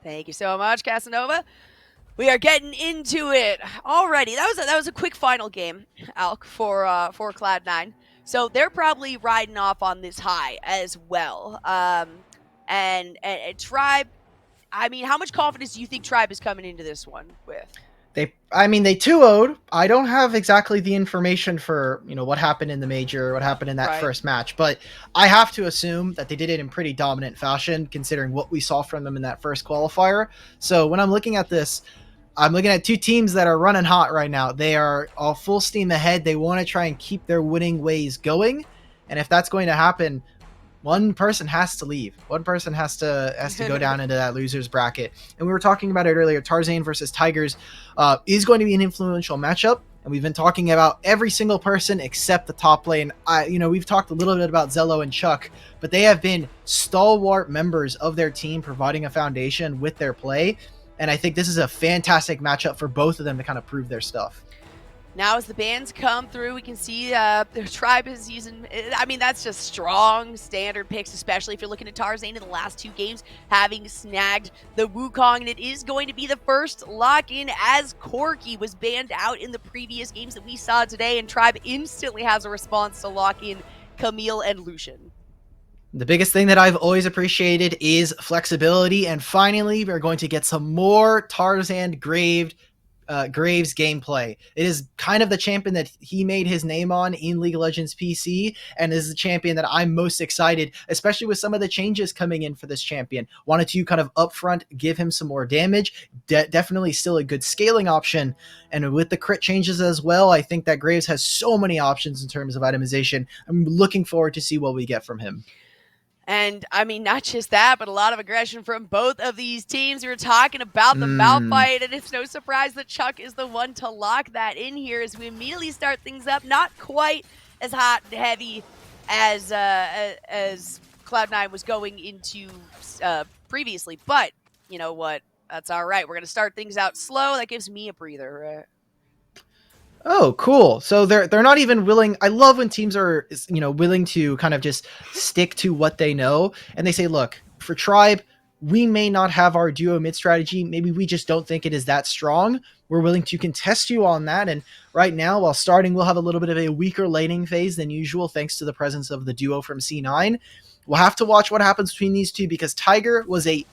Thank you so much, Casanova. We are getting into it already. That was a quick final game, Alk, for Cloud9. So they're probably riding off on this high as well. And Tribe, I mean, how much confidence do you think Tribe is coming into this one with? They 2-0'd. I don't have exactly the information for, what happened in the major, what happened in that Right. first match, but I have to assume that they did it in pretty dominant fashion considering what we saw from them in that first qualifier. So when I'm looking at this, I'm looking at two teams that are running hot right now. They are all full steam ahead. They want to try and keep their winning ways going. And if that's going to happen, one person has to leave. One person has to go down into that losers bracket. And we were talking about it earlier. Tarzan versus Tigers is going to be an influential matchup. And we've been talking about every single person except the top lane. We've talked a little bit about Zello and Chuck, but they have been stalwart members of their team, providing a foundation with their play. And I think this is a fantastic matchup for both of them to kind of prove their stuff. Now as the bans come through, we can see the Tribe is using, I mean, that's just strong standard picks, especially if you're looking at Tarzan in the last two games, having snagged the Wukong. And it is going to be the first lock-in as Corki was banned out in the previous games that we saw today. And Tribe instantly has a response to lock in Camille and Lucian. The biggest thing that I've always appreciated is flexibility. And finally, we're going to get some more Tarzan Graves gameplay. It is kind of the champion that he made his name on in League of Legends PC, and is the champion that I'm most excited, especially with some of the changes coming in for this champion. Wanted to kind of upfront give him some more damage. Definitely still a good scaling option, and with the crit changes as well, I think that Graves has so many options in terms of itemization. I'm looking forward to see what we get from him. And, I mean, not just that, but a lot of aggression from both of these teams. We were talking about the Malphite, and it's no surprise that Chuck is the one to lock that in here as we immediately start things up. Not quite as hot and heavy as Cloud9 was going into previously, but you know what? That's all right. We're going to start things out slow. That gives me a breather, right? Oh, cool. So they're not even willing. I love when teams are, willing to kind of just stick to what they know. And they say, look, for Tribe, we may not have our duo mid strategy. Maybe we just don't think it is that strong. We're willing to contest you on that. And right now, while starting, we'll have a little bit of a weaker laning phase than usual, thanks to the presence of the duo from C9. We'll have to watch what happens between these two, because Tiger was a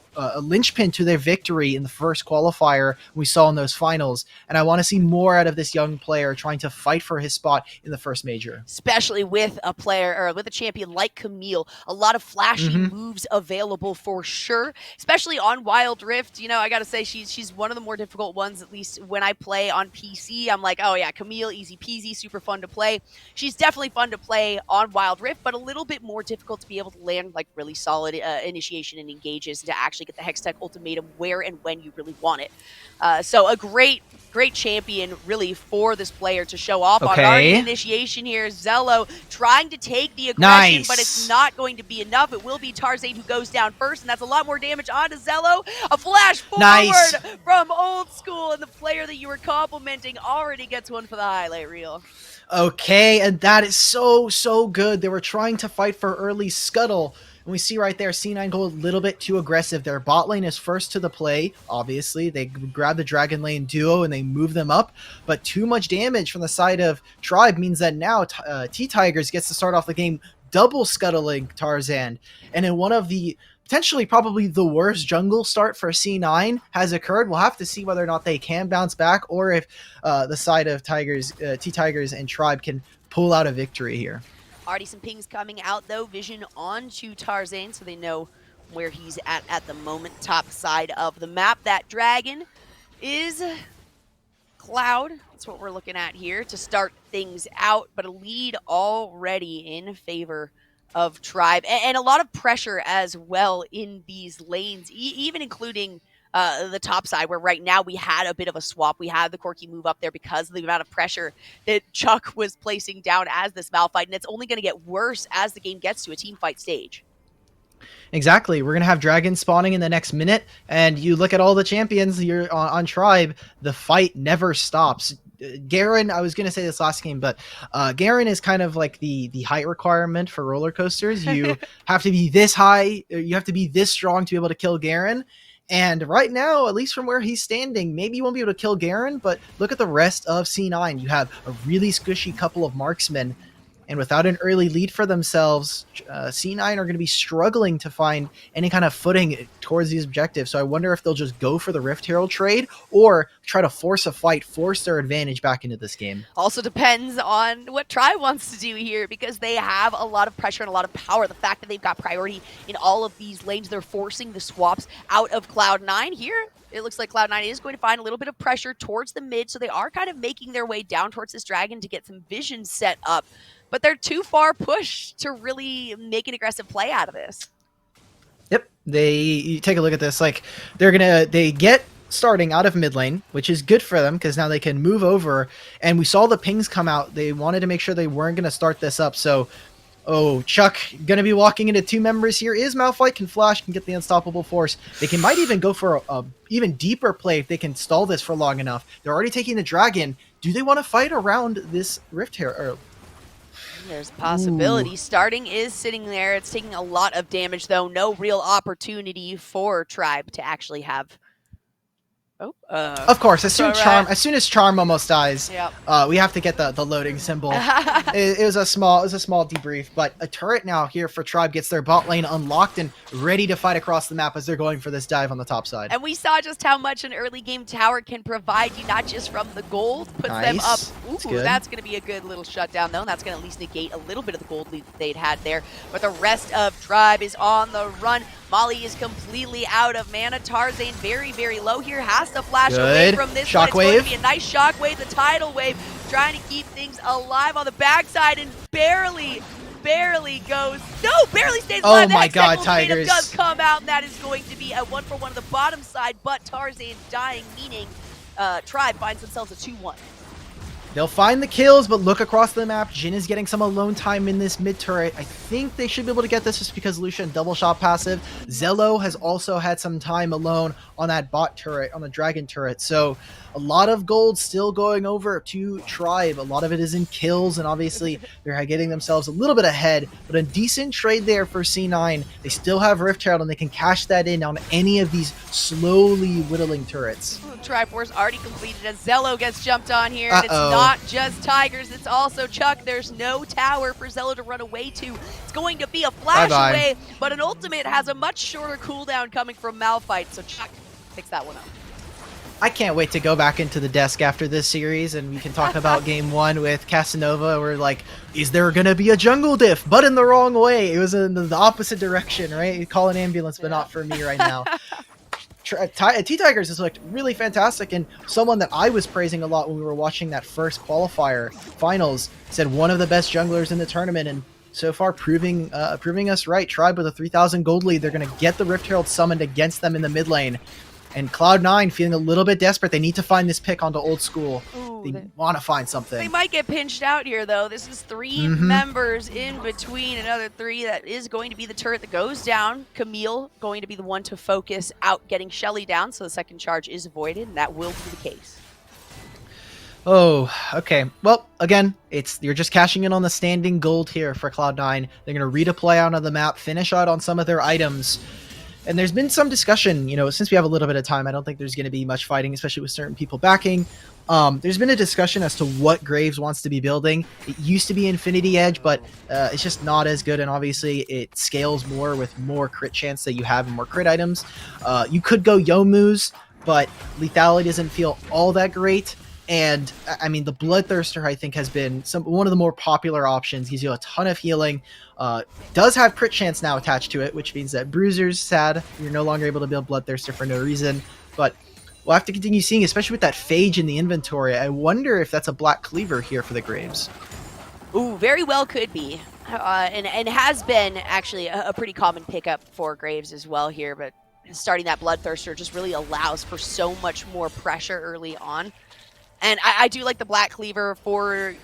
linchpin to their victory in the first qualifier we saw in those finals. And I want to see more out of this young player trying to fight for his spot in the first major. Especially with a player or with a champion like Camille. A lot of flashy moves available for sure, especially on Wild Rift. You know, I got to say she's one of the more difficult ones, at least when I play on PC. I'm like, oh yeah, Camille, easy peasy, super fun to play. She's definitely fun to play on Wild Rift, but a little bit more difficult to be able to land like really solid initiation and engages, and to actually get the Hextech ultimatum where and when you really want it. So a great champion really for this player to show off on our initiation here. Zello trying to take the aggression, but it's not going to be enough. It will be Tarzan who goes down first, and that's a lot more damage onto Zello. A flash forward from Old School, and the player that you were complimenting already gets one for the highlight reel. Okay, and that is so good. They were trying to fight for early scuttle. And we see right there, C9 go a little bit too aggressive. Their bot lane is first to the play, obviously. They grab the Dragon Lane duo and they move them up. But too much damage from the side of Tribe means that now T-Tigers gets to start off the game double scuttling Tarzan. And in one of the potentially probably the worst jungle start for C9 has occurred. We'll have to see whether or not they can bounce back, or if the side of T-Tigers and Tribe can pull out a victory here. Already some pings coming out, though. Vision onto Tarzan, so they know where he's at the moment. Top side of the map. That dragon is Cloud. That's what we're looking at here to start things out, but a lead already in favor of Tribe. And a lot of pressure as well in these lanes, even including the top side, where right now we had a bit of a swap. We had the Corki move up there because of the amount of pressure that Chuck was placing down as this Malphite, and it's only going to get worse as the game gets to a team fight stage. Exactly. We're going to have dragons spawning in the next minute, and you look at all the champions you're on Tribe, the fight never stops. Garen, I was going to say this last game, but Garen is kind of like the height requirement for roller coasters. You have to be this high, you have to be this strong to be able to kill Garen. And right now, at least from where he's standing, maybe you won't be able to kill Garen, but look at the rest of C9. You have a really squishy couple of marksmen, and without an early lead for themselves, C9 are going to be struggling to find any kind of footing towards these objectives. So I wonder if they'll just go for the Rift Herald trade or try to force a fight, force their advantage back into this game. Also depends on what Tribe wants to do here, because they have a lot of pressure and a lot of power. The fact that they've got priority in all of these lanes, they're forcing the swaps out of Cloud9 here. It looks like Cloud9 is going to find a little bit of pressure towards the mid, so they are kind of making their way down towards this dragon to get some vision set up. But they're too far pushed to really make an aggressive play out of this. Yep. You take a look at this. Like, they get starting out of mid lane, which is good for them because now they can move over. And we saw the pings come out. They wanted to make sure they weren't going to start this up. So, Chuck going to be walking into 2 members here. Is Malphite, can flash, can get the unstoppable force. They might even go for a even deeper play if they can stall this for long enough. They're already taking the dragon. Do they want to fight around this Rift here? There's a possibility. Ooh. Starting is sitting there. It's taking a lot of damage, though. No real opportunity for Tribe to actually have. Of course, as soon as Charm almost dies, yep. We have to get the loading symbol. it was a small debrief, but a turret now here for Tribe gets their bot lane unlocked and ready to fight across the map as they're going for this dive on the top side. And we saw just how much an early game tower can provide you, not just from the gold, puts them up. Ooh, that's going to be a good little shutdown, though. And that's going to at least negate a little bit of the gold lead that they'd had there. But the rest of Tribe is on the run. Molly is completely out of mana. Tarzan very, very low here. Has to flash away from this one. It's going to be a nice shockwave. The tidal wave trying to keep things alive on the backside and barely goes. No, barely stays alive. Oh my God, Tigers. Does come out, and that is going to be a 1-for-1 on the bottom side, but Tarzan's dying, meaning Tribe finds themselves a 2-1. They'll find the kills, but look across the map. Jhin is getting some alone time in this mid turret. I think they should be able to get this just because Lucian double shot passive. Zello has also had some time alone on that bot turret, on the dragon turret. So a lot of gold still going over to Tribe. A lot of it is in kills, and obviously they're getting themselves a little bit ahead, but a decent trade there for C9. They still have Rift Herald, and they can cash that in on any of these slowly whittling turrets. Tribe Force already completed as Zello gets jumped on here, and it's not just Tigers, it's also Chuck. There's no tower for Zello to run away to. It's going to be a flash away, but an ultimate has a much shorter cooldown coming from Malphite, so Chuck picks that one up. I can't wait to go back into the desk after this series and we can talk about game 1 with Casanova. We're like, is there going to be a jungle diff? But in the wrong way. It was in the opposite direction, right? You call an ambulance, but not for me right now. T-Tigers has looked really fantastic, and someone that I was praising a lot when we were watching that first qualifier finals said one of the best junglers in the tournament, and so far proving us right. Tribe with a 3,000 gold lead. They're going to get the Rift Herald summoned against them in the mid lane. And Cloud9 feeling a little bit desperate. They need to find this pick onto old school. Ooh, they want to find something. They might get pinched out here, though. This is 3 members in between another 3. That is going to be the turret that goes down. Camille going to be the one to focus out getting Shelly down, so the second charge is avoided, and that will be the case. Oh, okay. Well, again, you're just cashing in on the standing gold here for Cloud9. They're going to redeploy out on the map, finish out on some of their items. And there's been some discussion, since we have a little bit of time, I don't think there's going to be much fighting, especially with certain people backing. There's been a discussion as to what Graves wants to be building. It used to be Infinity Edge, but it's just not as good, and obviously it scales more with more crit chance that you have and more crit items. You could go Yomu's, but lethality doesn't feel all that great. And I mean, the Bloodthirster, I think, has been one of the more popular options. Gives you a ton of healing. Does have crit chance now attached to it, which means that Bruiser's sad. You're no longer able to build Bloodthirster for no reason. But we'll have to continue seeing, especially with that Phage in the inventory. I wonder if that's a Black Cleaver here for the Graves. Ooh, very well could be. And has been actually a pretty common pickup for Graves as well here. But starting that Bloodthirster just really allows for so much more pressure early on. And I do like the Black Cleaver for,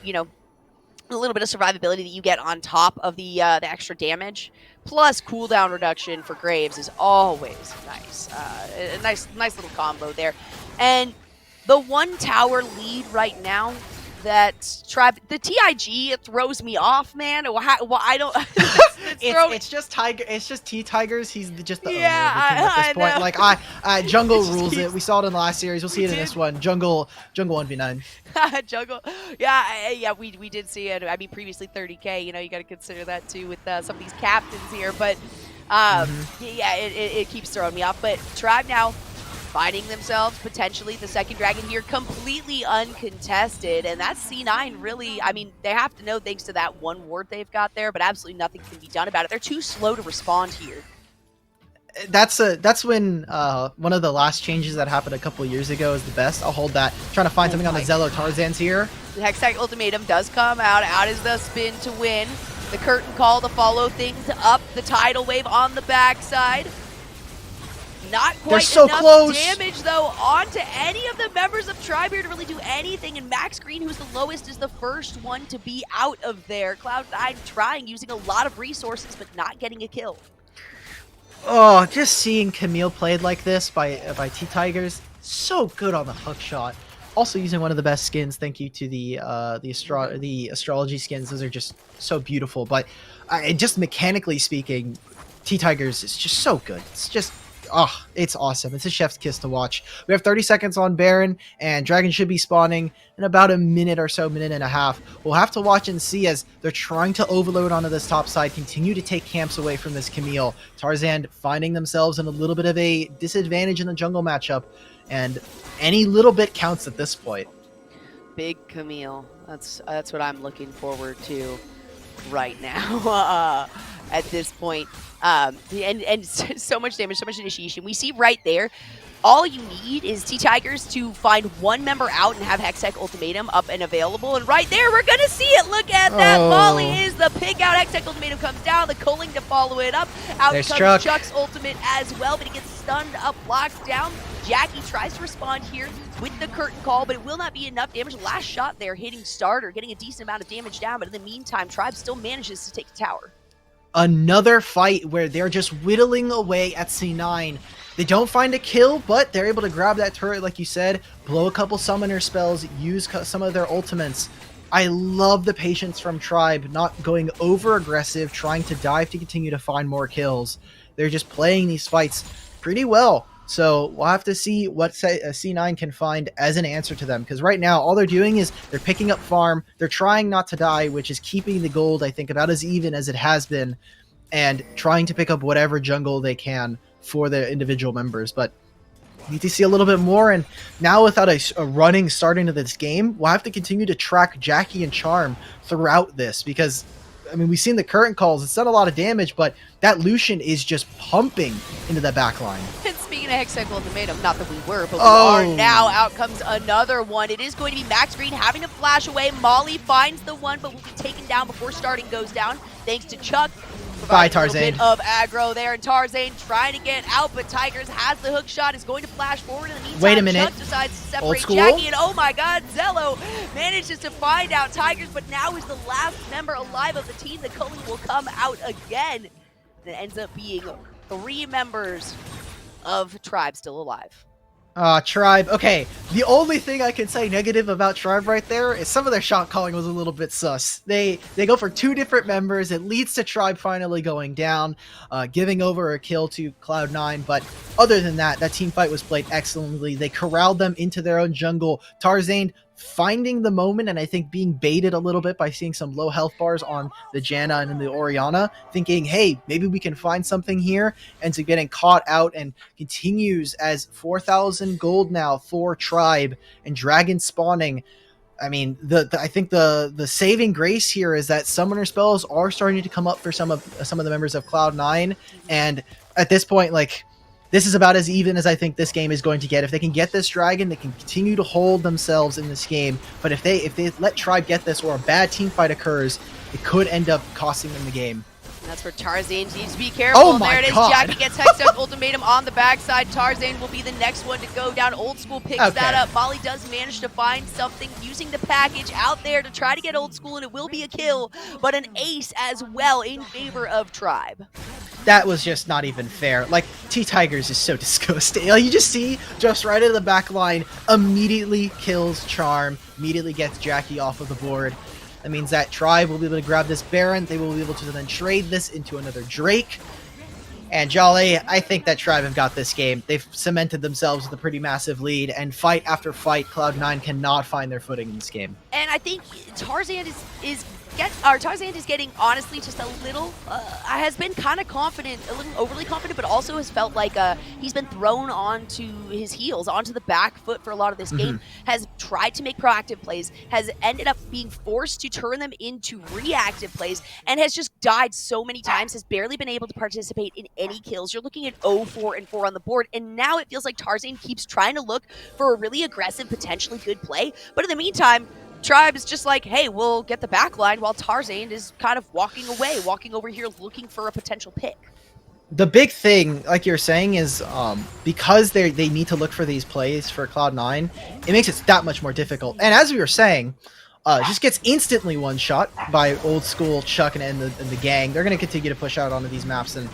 a little bit of survivability that you get on top of the extra damage. Plus cooldown reduction for Graves is always nice. A nice little combo there. And the 1 tower lead right now that Tribe, the TIG, it throws me off, man. Well, I don't. It's just Tiger. It's just T-Tigers. He's just the owner Yeah, of the team at this I point. know. Like Jungle rules keeps, it. We saw it in the last series. We'll see it in this one. Jungle 1v9. Jungle. Yeah, we did see it. I mean, previously 30K. You know, you got to consider that too with some of these captains here. But yeah, it keeps throwing me off. But Tribe now finding themselves potentially the second dragon here completely uncontested, and that's C9 really, I mean, they have to know thanks to that one ward they've got there, but absolutely nothing can be done about it. They're too slow to respond here. That's when one of the last changes that happened a couple years ago is the best. I'll hold that. Trying to find something on the Zello Tarzan's here. The Hextech Ultimatum does come out is the spin to win. The curtain call to follow things up, the tidal wave on the backside. Not quite enough close. Damage, though, onto any of the members of Tribe here to really do anything. And Max Green, who's the lowest, is the first one to be out of there. Cloud9 trying, using a lot of resources, but not getting a kill. Oh, just seeing Camille played like this by T-Tigers, so good on the hook shot. Also using one of the best skins. Thank you to the astrology skins. Those are just so beautiful. But just mechanically speaking, T-Tigers is just so good. It's just, oh, it's awesome. It's a chef's kiss to watch. We have 30 seconds on Baron, and Dragon should be spawning in about a minute or so, minute and a half. We'll have to watch and see as they're trying to overload onto this top side, continue to take camps away from this Camille. Tarzan finding themselves in a little bit of a disadvantage in the jungle matchup, and any little bit counts at this point. Big Camille. That's what I'm looking forward to right now. At this point, and so much damage, so much initiation. We see right there, all you need is T-Tigers to find one member out and have Hextech Ultimatum up and available. And right there, we're going to see it. Look at that. Molly is the pick out. Hextech Ultimatum comes down. The culling to follow it up. Out comes Chuck's ultimate as well, but he gets stunned up, blocked down. Jackie tries to respond here with the curtain call, but it will not be enough damage. Last shot there, hitting starter, getting a decent amount of damage down. But in the meantime, Tribe still manages to take the tower. Another fight where they're just whittling away at C9. They don't find a kill, but they're able to grab that turret, like you said, blow a couple summoner spells, use some of their ultimates. I love the patience from Tribe, not going over aggressive, trying to dive to continue to find more kills. They're just playing these fights pretty well. So we'll have to see what C9 can find as an answer to them. Because right now, all they're doing is they're picking up farm. They're trying not to die, which is keeping the gold, I think, about as even as it has been. And trying to pick up whatever jungle they can for their individual members. But we need to see a little bit more. And now without a running start into this game, we'll have to continue to track Jackie and Charm throughout this. Because, I mean, we've seen the current calls. It's done a lot of damage, but that Lucian is just pumping into the back line. And speaking of Hextech Ultimatum, not that we were, but we are now. Out comes another one. It is going to be Max Green having to flash away. Molly finds the one, but will be taken down before starting goes down, thanks to Chuck. Bye, Tarzan. A bit of aggro there, and Tarzan trying to get out, but Tigers has the hook shot, is going to flash forward. In the meantime, wait a minute. Chuck decides to separate Jackie, and oh my god, Zello manages to find out Tigers, but now is the last member alive of the team. The culling will come out again. It ends up being 3 members of Tribe still alive. Tribe. Okay, the only thing I can say negative about Tribe right there is some of their shot calling was a little bit sus. They go for 2 different members. It leads to Tribe finally going down, giving over a kill to Cloud9. But other than that, that team fight was played excellently. They corralled them into their own jungle. Tarzan finding the moment, and I think being baited a little bit by seeing some low health bars on the Janna and the Orianna, thinking, hey, maybe we can find something here, and to getting caught out, and continues as 4,000 gold now for Tribe, and Dragon spawning. I mean, I think the saving grace here is that summoner spells are starting to come up for some of the members of Cloud9, and at this point, like, this is about as even as I think this game is going to get. If they can get this Dragon, they can continue to hold themselves in this game. But if they let Tribe get this, or a bad team fight occurs, it could end up costing them the game. That's where Tarzan needs to be careful. Oh my there it is. God. Jackie gets Hextech Ultimatum on the backside. Tarzan will be the next one to go down. Old School picks that up. Molly does manage to find something using the package out there to try to get Old School, and it will be a kill, but an ace as well in favor of Tribe. that was just not even fair. Like, T-Tigers is so disgusting. Like, you just see, just right in the back line, immediately kills Charm, immediately gets Jackie off of the board. That means that Tribe will be able to grab this Baron. They will be able to then trade this into another Drake. And Jolly, I think that Tribe have got this game. They've cemented themselves with a pretty massive lead, and fight after fight, Cloud9 cannot find their footing in this game. And I think Tarzan is getting, honestly, just a little, has been kind of confident, a little overly confident, but also has felt like he's been thrown onto his heels, onto the back foot for a lot of this game, has tried to make proactive plays, has ended up being forced to turn them into reactive plays, and has just died so many times, has barely been able to participate in any kills. You're looking at 0-4 and 4 on the board, and now it feels like Tarzan keeps trying to look for a really aggressive, potentially good play, but in the meantime, Tribe is just like, hey, we'll get the backline, while Tarzan is kind of walking away, walking over here looking for a potential pick. The big thing, like you're saying, is because they need to look for these plays for Cloud9, it makes it that much more difficult. And as we were saying, just gets instantly one-shot by old school Chuck and the gang. They're going to continue to push out onto these maps, and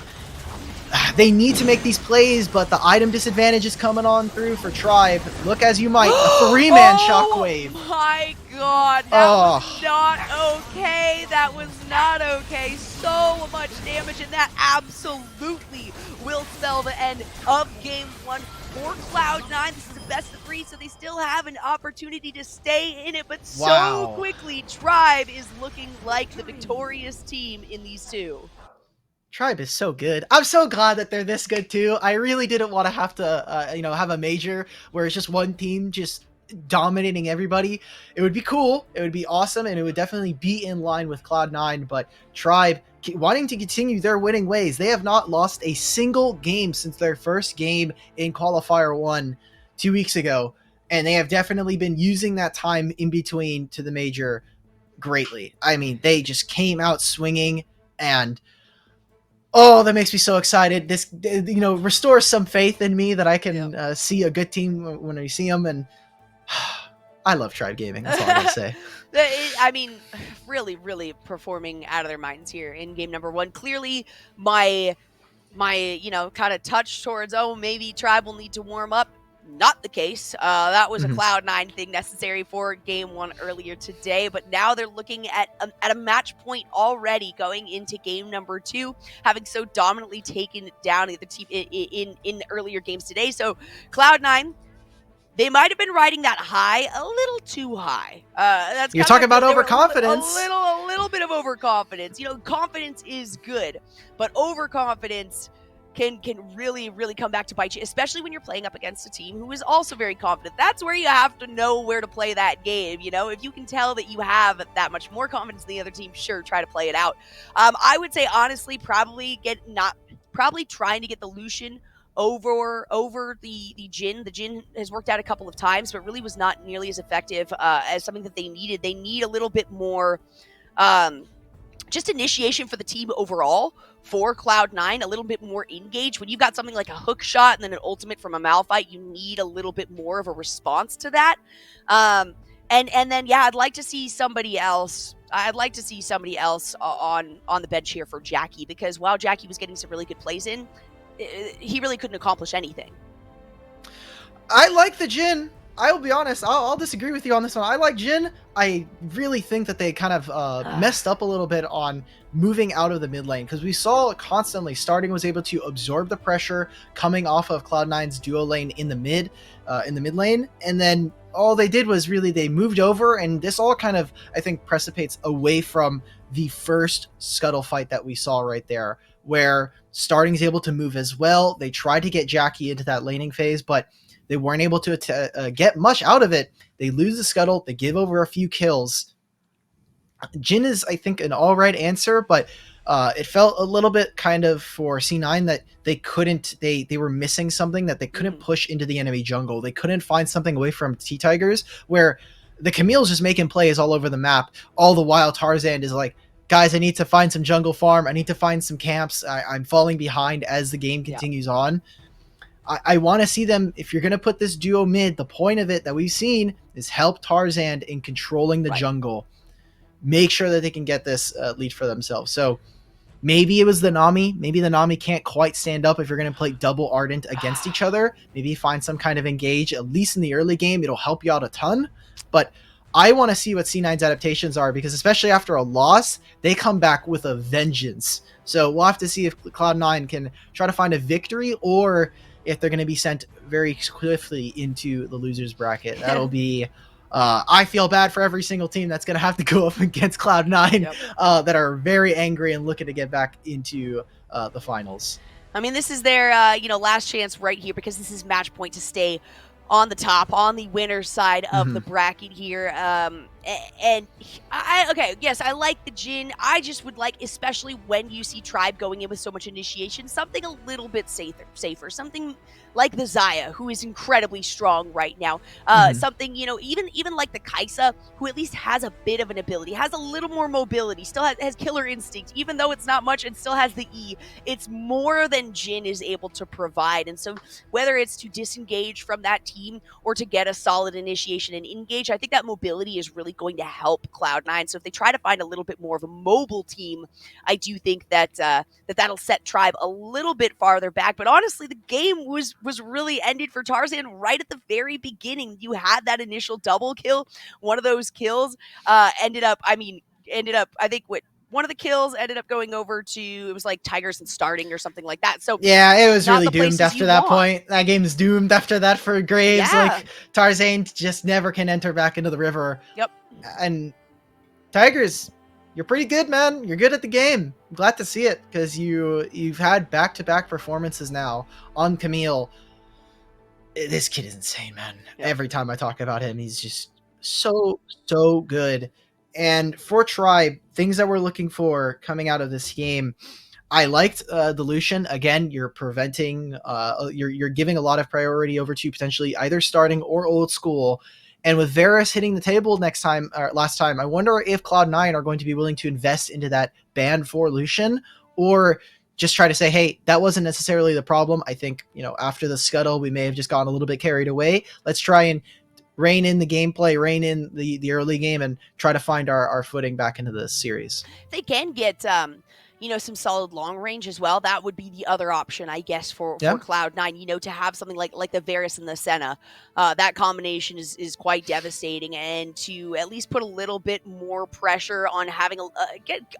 they need to make these plays, but the item disadvantage is coming on through for Tribe. Look as you might, a 3-man shockwave. Oh my god, that was not okay. That was not okay. So much damage, and that absolutely will spell the end of game 1 for Cloud9. This is a best of 3, so they still have an opportunity to stay in it, but so quickly, Tribe is looking like the victorious team in these two. Tribe is so good. I'm so glad that they're this good too. I really didn't want to have to, have a major where it's just one team just dominating everybody. It would be cool. It would be awesome, and it would definitely be in line with Cloud9. But Tribe wanting to continue their winning ways. They have not lost a single game since their first game in Qualifier 1 2 weeks ago, and they have definitely been using that time in between to the major greatly. I mean, they just came out swinging, and oh, that makes me so excited. This, restores some faith in me that I can see a good team when I see them, and I love Tribe Gaming. That's all I gotta say. I mean, really, really performing out of their minds here in game number 1. Clearly, my kind of touch towards, maybe Tribe will need to warm up. Not the case. That was a Cloud9 thing necessary for game 1 earlier today, but now they're looking at a match point already going into game number 2, having so dominantly taken down the other team in earlier games today. So Cloud9, they might have been riding that high a little too high. You're talking about overconfidence. A little bit of overconfidence. Confidence is good, but overconfidence can really, really come back to bite you, especially when you're playing up against a team who is also very confident. That's where you have to know where to play that game. If you can tell that you have that much more confidence than the other team, sure, try to play it out. I would say, honestly, probably trying to get the Lucian over the Jhin. The Jhin has worked out a couple of times, but really was not nearly as effective as something that they needed. They need a little bit more just initiation for the team overall. For Cloud9, a little bit more engaged. When you've got something like a hook shot and then an ultimate from a Malphite, you need a little bit more of a response to that. And then, I'd like to see somebody else. I'd like to see somebody else on the bench here for Jackie, because while Jackie was getting some really good plays in, he really couldn't accomplish anything. I like the Jhin. I will be honest, I'll disagree with you on this one. I like Jhin. I really think that they kind of messed up a little bit on moving out of the mid lane, because we saw constantly Starting was able to absorb the pressure coming off of Cloud9's duo lane in the mid lane, and then all they did was really they moved over, and this all kind of, I think, precipitates away from the first scuttle fight that we saw right there, where Starting is able to move as well. They tried to get Jackie into that laning phase, but they weren't able to get much out of it. They lose the scuttle. They give over a few kills. Jhin is, I think, an all right answer, but it felt a little bit kind of for C9 that they couldn't, they were missing something, that they couldn't push into the enemy jungle. They couldn't find something away from T-Tigers, where the Camille's just making plays all over the map. All the while Tarzan is like, guys, I need to find some jungle farm. I need to find some camps. I'm falling behind as the game continues on. I want to see them, if you're going to put this duo mid, the point of it that we've seen is help Tarzan in controlling the jungle. Make sure that they can get this lead for themselves. So Maybe it was the Nami. Maybe the Nami can't quite stand up if you're going to play double Ardent against each other. Maybe find some kind of engage, at least in the early game. It'll help you out a ton. But I want to see what C9's adaptations are, because especially after a loss, they come back with a vengeance. So we'll have to see if Cloud9 can try to find a victory, or if they're going to be sent very swiftly into the losers bracket. That'll be... I feel bad for every single team that's going to have to go up against Cloud9 that are very angry and looking to get back into the finals. I mean, this is their last chance right here, because this is match point to stay on the top, on the winner's side of the bracket here. And yes, I like the Jhin. I just would like, especially when you see Tribe going in with so much initiation, something a little bit safer, something like the Xayah, who is incredibly strong right now. Something, even like the Kai'Sa, who at least has a bit of an ability, has a little more mobility, still has killer instinct, even though it's not much, and still has the E. It's more than Jhin is able to provide. And so whether it's to disengage from that team or to get a solid initiation and engage, I think that mobility is really going to help Cloud9. So if they try to find a little bit more of a mobile team, I do think that that'll set Tribe a little bit farther back. But honestly, the game was really ended for Tarzan right at the very beginning. You had that initial double kill. One of those kills ended up, I think, one of the kills ended up going over to, it was like Tigers and Starting or something like that. So yeah, it was really doomed after that point. That game is doomed after that for Graves. Yeah. Like, Tarzan just never can enter back into the river. Yep. And Tigers, you're pretty good, man. You're good at the game. I'm glad to see it, because you've had back-to-back performances now on Camille. This kid is insane, man. Yep. Every time I talk about him, he's just so good. And for Tribe, things that we're looking for coming out of this game, I liked the Lucian. Again, you're preventing, you're giving a lot of priority over to potentially either Starting or Old School. And with Varus hitting the table last time, I wonder if Cloud9 are going to be willing to invest into that ban for Lucian, or just try to say, hey, that wasn't necessarily the problem. I think, after the scuttle, we may have just gotten a little bit carried away. Let's try and rein in the gameplay, rein in the early game, and try to find our footing back into this series. They can get some solid long range as well. That would be the other option, I guess, for Cloud9, to have something like the Varus and the Senna. That combination is quite devastating, and to at least put a little bit more pressure on having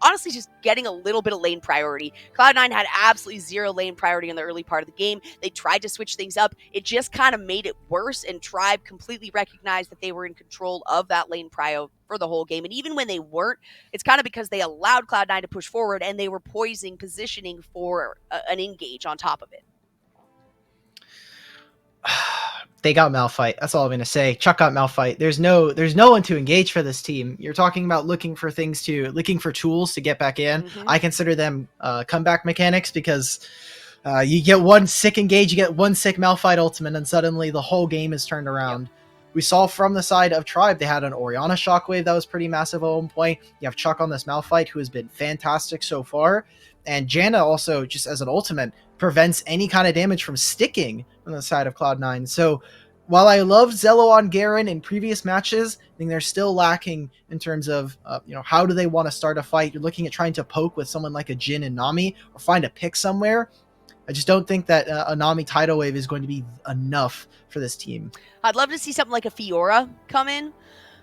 honestly just getting a little bit of lane priority. Cloud9 had absolutely zero lane priority in the early part of the game. They tried to switch things up. It just kind of made it worse, and Tribe completely recognized that they were in control of that lane prio for the whole game. And even when they weren't, it's kind of because they allowed Cloud9 to push forward, and they were positioning for an engage on top of it. They got Malphite. That's all I'm going to say. Chuck got Malphite. There's no one to engage for this team. You're talking about looking for tools to get back in. I consider them comeback mechanics, because you get one sick engage, you get one sick Malphite ultimate, and suddenly the whole game is turned around. Yep. We saw from the side of Tribe, they had an Orianna shockwave that was pretty massive at one point. You have Chuck on this Malphite, who has been fantastic so far. And Janna also, just as an ultimate, prevents any kind of damage from sticking on the side of Cloud9. So while I loved Zello on Garen in previous matches, I think they're still lacking in terms of, how do they want to start a fight? You're looking at trying to poke with someone like a Jhin and Nami, or find a pick somewhere. I just don't think that a Nami tidal wave is going to be enough for this team. I'd love to see something like a Fiora come in.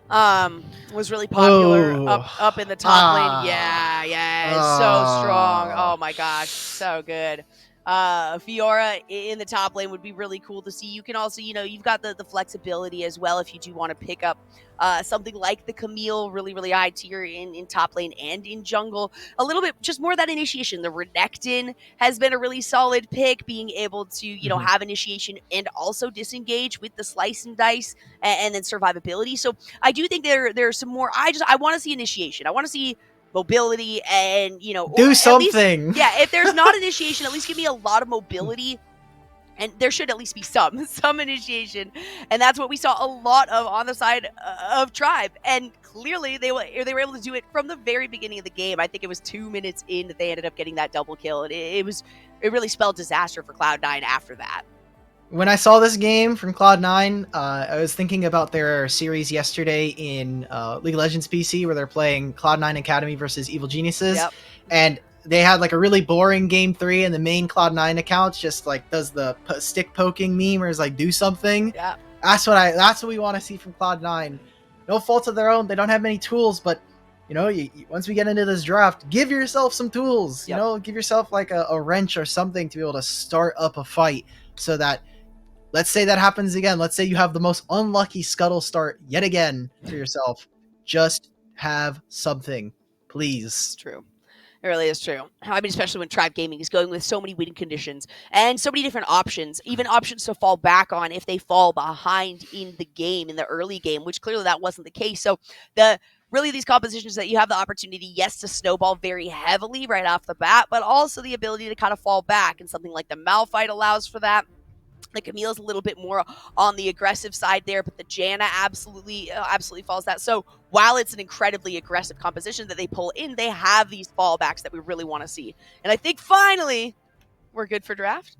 Was really popular up in the top lane. Yeah, so strong. Oh my gosh, so good. Fiora in the top lane would be really cool to see. You can also, you've got the flexibility as well if you do want to pick up something like the Camille, really high tier in top lane and in jungle. A little bit, just more of that initiation. The Renekton has been a really solid pick, being able to, have initiation and also disengage with the slice and dice and then survivability. So I do think there's some more. I want to see initiation. I want to see mobility and, do something. Least, if there's not initiation, at least give me a lot of mobility. And there should at least be some initiation. And that's what we saw a lot of on the side of Tribe. And clearly they were able to do it from the very beginning of the game. I think it was 2 minutes in that they ended up getting that double kill. And it really spelled disaster for Cloud9 after that. When I saw this game from Cloud9, I was thinking about their series yesterday in League of Legends PC, where they're playing Cloud9 Academy versus Evil Geniuses. Yep. And they had like a really boring game 3, and the main Cloud9 account just like does the stick poking meme or is like do something. Yeah. That's what we want to see from Cloud9. No fault of their own. They don't have many tools, but once we get into this draft, give yourself some tools. Yep. Give yourself like a wrench or something to be able to start up a fight, so that, let's say that happens again. Let's say you have the most unlucky scuttle start yet again for yourself. Just have something, please. It's true. It really is true. I mean, especially when Tribe Gaming is going with so many winning conditions and so many different options, even options to fall back on if they fall behind in the game, in the early game, which clearly that wasn't the case. So really these compositions that you have the opportunity, yes, to snowball very heavily right off the bat, but also the ability to kind of fall back. And something like the Malphite allows for that. The Camille's a little bit more on the aggressive side there, but the Janna absolutely falls that. So while it's an incredibly aggressive composition that they pull in, they have these fallbacks that we really want to see. And I think finally we're good for draft.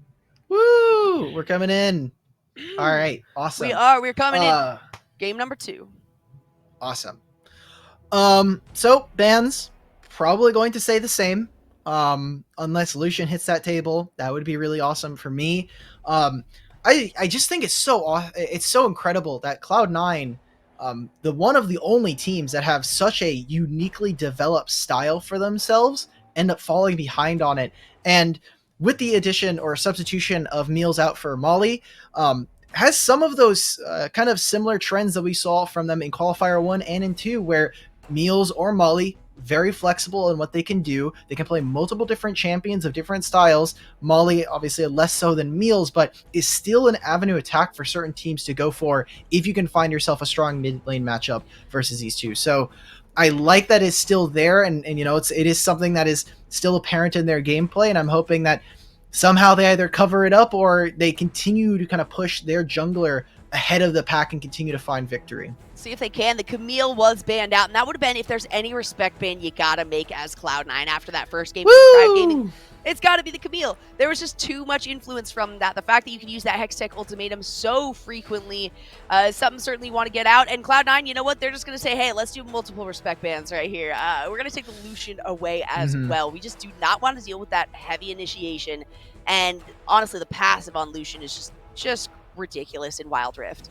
Woo! We're coming in. All right, awesome. We're coming in. Game number 2. Awesome. So bans probably going to stay the same. Unless Lucian hits that table, that would be really awesome for me. I just think it's so incredible that Cloud9, the one of the only teams that have such a uniquely developed style for themselves, end up falling behind on it. And with the addition or substitution of Meals out for Molly, has some of those kind of similar trends that we saw from them in Qualifier 1 and in 2, where Meals or Molly, very flexible in what they can do. They can play multiple different champions of different styles. Molly, obviously less so than Meals, but is still an avenue attack for certain teams to go for if you can find yourself a strong mid lane matchup versus these two. So I like that it's still there, and it is something that is still apparent in their gameplay, and I'm hoping that somehow they either cover it up or they continue to kind of push their jungler ahead of the pack and continue to find victory. See if they can. The Camille was banned out, and that would have been, if there's any respect ban you gotta make as Cloud9 after that first game. Tribe Gaming, it's got to be the Camille. There was just too much influence from that. The fact that you can use that Hextech ultimatum so frequently, something certainly you want to get out. And Cloud9, you know what? They're just going to say, hey, let's do multiple respect bans right here. We're going to take the Lucian away as well. We just do not want to deal with that heavy initiation. And honestly, the passive on Lucian is just ridiculous in Wild Rift.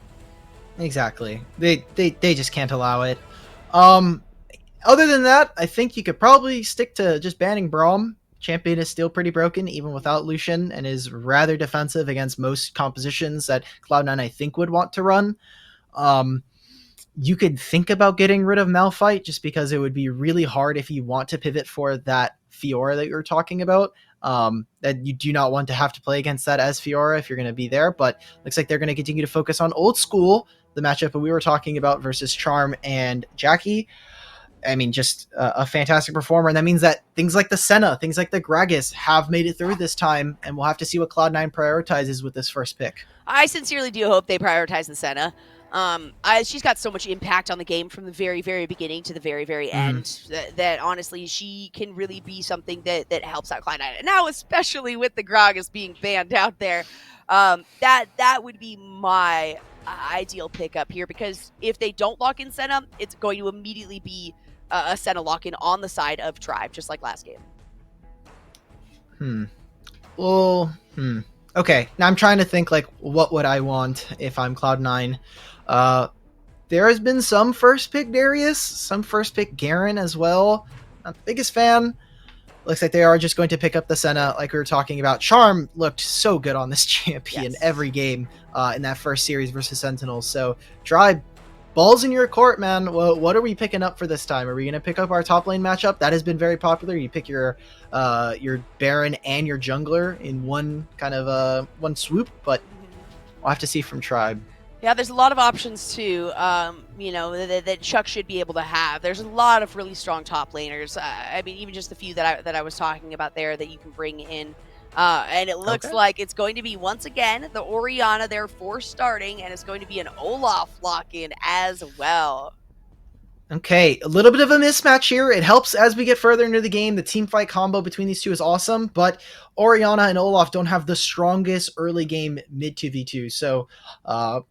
Exactly. They just can't allow it. Other than that, I think you could probably stick to just banning Braum. Champion is still pretty broken even without Lucian, and is rather defensive against most compositions that Cloud9 I think would want to run. You could think about getting rid of Malphite, just because it would be really hard if you want to pivot for that Fiora that you were talking about. That you do not want to have to play against that as Fiora if you're going to be there, but looks like they're going to continue to focus on Old School, the matchup that we were talking about versus Charm and Jackie. I mean, just a fantastic performer, and that means that things like the Senna, things like the Gragas have made it through this time, and we'll have to see what Cloud9 prioritizes with this first pick. I sincerely do hope they prioritize the Senna. She's got so much impact on the game from the very, very beginning to the very, very end that honestly, she can really be something that helps out Cloud9. And now, especially with the Gragas being banned out there, that would be my ideal pickup here, because if they don't lock in Senna, it's going to immediately be a Senna lock-in on the side of Tribe, just like last game. Okay, now I'm trying to think, like, what would I want if I'm Cloud9? There has been some first pick Darius, some first pick Garen as well. Not the biggest fan. Looks like they are just going to pick up the Senna, like we were talking about. Charm looked so good on this champion every game in that first series versus Sentinels. So, Tribe, balls in your court, man. Well, what are we picking up for this time? Are we going to pick up our top lane matchup? That has been very popular. You pick your Baron and your jungler in one kind of one swoop, but we'll have to see from Tribe. Yeah, there's a lot of options too, that Chuck should be able to have. There's a lot of really strong top laners. I mean, even just the few that I was talking about there that you can bring in. And it looks like it's going to be, once again, the Orianna there for starting, and it's going to be an Olaf lock-in as well. Okay, a little bit of a mismatch here. It helps as we get further into the game. The team fight combo between these two is awesome, but Orianna and Olaf don't have the strongest early game mid 2v2. So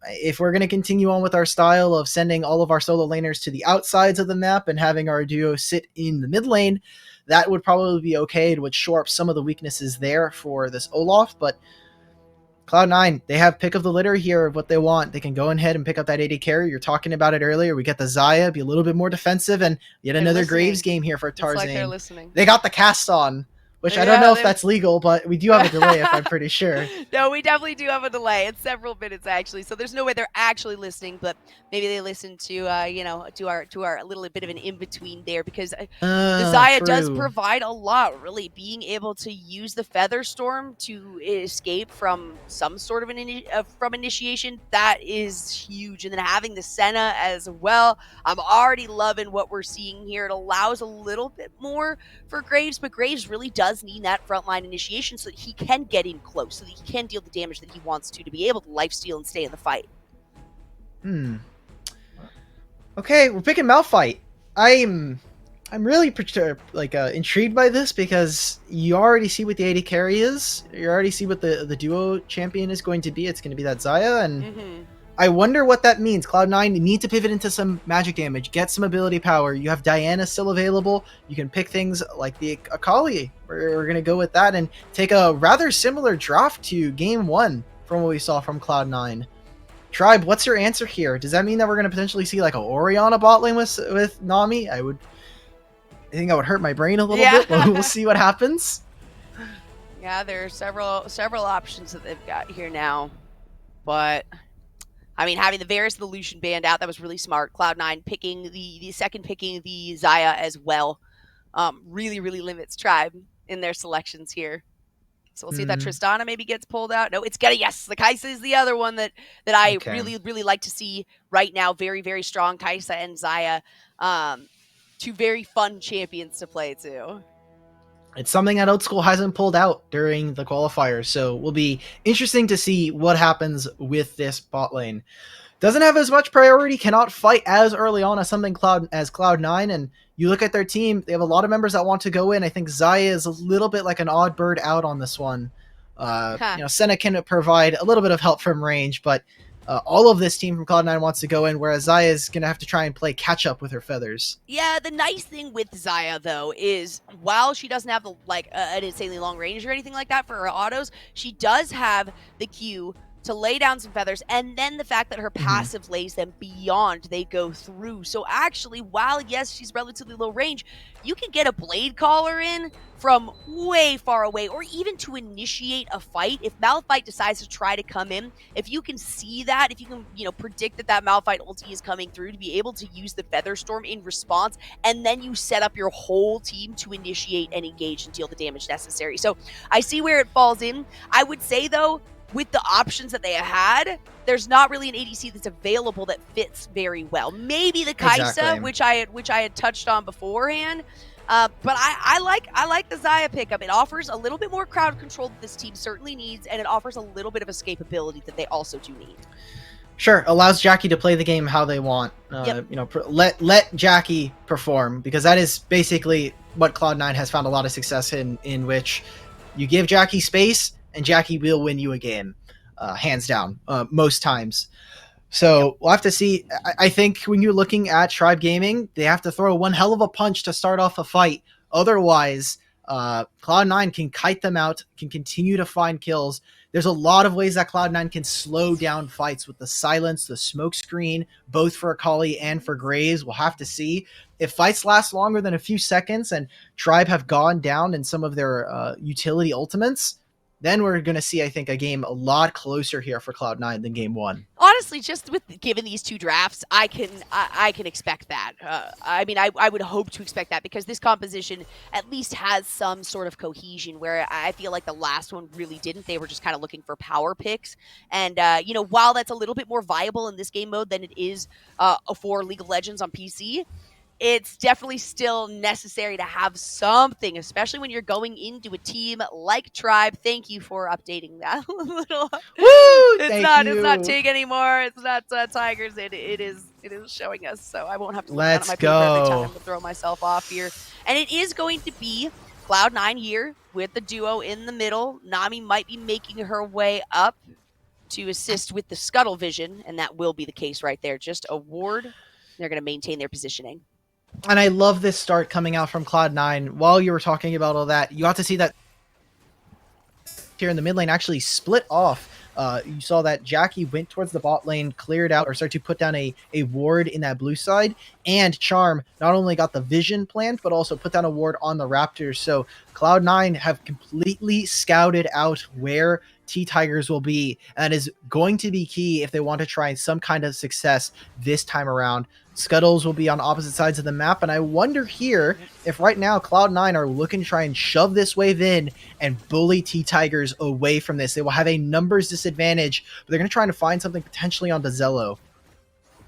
if we're going to continue on with our style of sending all of our solo laners to the outsides of the map and having our duo sit in the mid lane, that would probably be okay. It would shore up some of the weaknesses there for this Olaf, but Cloud9, they have pick of the litter here of what they want. They can go ahead and pick up that AD carry. You're talking about it earlier. We get the Xayah, be a little bit more defensive, and yet They're another listening. Graves game here for It's like they're Tarzan. listening. They got the cast on, which I don't Yeah, know if that's legal, but we do have a delay, if I'm pretty sure. No, we definitely do have a delay. It's several minutes actually, so there's no way they're actually listening. But maybe they listen to to our little bit of an in between there, because the Xayah does True. provide a lot. Really, being able to use the Feather Storm to escape from some sort of from initiation, that is huge. And then having the Senna as well, I'm already loving what we're seeing here. It allows a little bit more for Graves, but Graves really does need that frontline initiation so that he can get in close, so that he can deal the damage that he wants to be able to lifesteal and stay in the fight. Okay, we're picking Malphite. I'm really intrigued by this because you already see what the AD carry is. You already see what the duo champion is going to be. It's going to be that Xayah, and I wonder what that means. Cloud9 need to pivot into some magic damage, get some ability power. You have Diana still available. You can pick things like the Akali. We're going to go with that and take a rather similar draft to Game 1 from what we saw from Cloud9. Tribe, what's your answer here? Does that mean that we're going to potentially see like a Orianna bot lane with Nami? I think that would hurt my brain a little bit, but we'll see what happens. Yeah, there are several options that they've got here now, but I mean, having the Varus and the Lucian band out, that was really smart. Cloud9 picking the second picking the Xayah as well, really limits Tribe in their selections here. So we'll see if that Tristana maybe gets pulled out. No, it's gonna, yes, the Kai'Sa is the other one that I really like to see right now. Very strong Kai'Sa and Xayah. Two very fun champions to play too. It's something that Old School hasn't pulled out during the qualifiers, so will be interesting to see what happens with this bot lane. Doesn't have as much priority, cannot fight as early on as something Cloud9, and you look at their team, they have a lot of members that want to go in. I think Xayah is a little bit like an odd bird out on this one. Senna can provide a little bit of help from range, but all of this team from Cloud9 wants to go in, whereas Xayah is going to have to try and play catch up with her feathers. Yeah, the nice thing with Xayah, though, is while she doesn't have an insanely long range or anything like that for her autos, she does have the Q to lay down some feathers, and then the fact that her passive lays them beyond, they go through. So actually, while yes, she's relatively low range, you can get a blade caller in from way far away, or even to initiate a fight. If Malphite decides to try to come in, if you can see that, if you can, predict that Malphite ulti is coming through, to be able to use the Feather Storm in response, and then you set up your whole team to initiate and engage and deal the damage necessary. So I see where it falls in. I would say, though, with the options that they had, there's not really an ADC that's available that fits very well. Maybe the Kai'Sa, which I had touched on beforehand. But I like the Xayah pickup. It offers a little bit more crowd control that this team certainly needs, and it offers a little bit of escapability that they also do need. Sure, allows Jackie to play the game how they want. Let Jackie perform, because that is basically what Cloud9 has found a lot of success in which you give Jackie space, and Jackie will win you a game, hands down, most times. So we'll have to see. I think when you're looking at Tribe Gaming, they have to throw one hell of a punch to start off a fight. Otherwise, Cloud9 can kite them out, can continue to find kills. There's a lot of ways that Cloud9 can slow down fights with the silence, the smoke screen, both for Akali and for Graves. We'll have to see. If fights last longer than a few seconds and Tribe have gone down in some of their utility ultimates, then we're going to see, I think, a game a lot closer here for Cloud9 than Game 1. Honestly, just with given these two drafts, I can expect that. I would hope to expect that, because this composition at least has some sort of cohesion, where I feel like the last one really didn't. They were just kind of looking for power picks. And, while that's a little bit more viable in this game mode than it is for League of Legends on PC, it's definitely still necessary to have something, especially when you're going into a team like Tribe. Thank you for updating that a little. Woo! It's not Tig anymore. It's not Tigers. It is showing us. So I won't have to look down at my paper every time to throw myself off here. And it is going to be Cloud9 here with the duo in the middle. Nami might be making her way up to assist with the Scuttle Vision, and that will be the case right there. Just a ward. They're going to maintain their positioning. And I love this start coming out from Cloud9. While you were talking about all that, you got to see that here in the mid lane actually split off. You saw that Jackie went towards the bot lane, cleared out, or started to put down a ward in that blue side, and Charm not only got the vision planned, but also put down a ward on the Raptors. So Cloud9 have completely scouted out where T-Tigers will be, and that is going to be key if they want to try some kind of success this time around. Scuttles will be on opposite sides of the map, and I wonder here if right now Cloud9 are looking to try and shove this wave in and bully T-Tigers away from this. They will have a numbers disadvantage, but they're going to try and find something potentially onto Zello.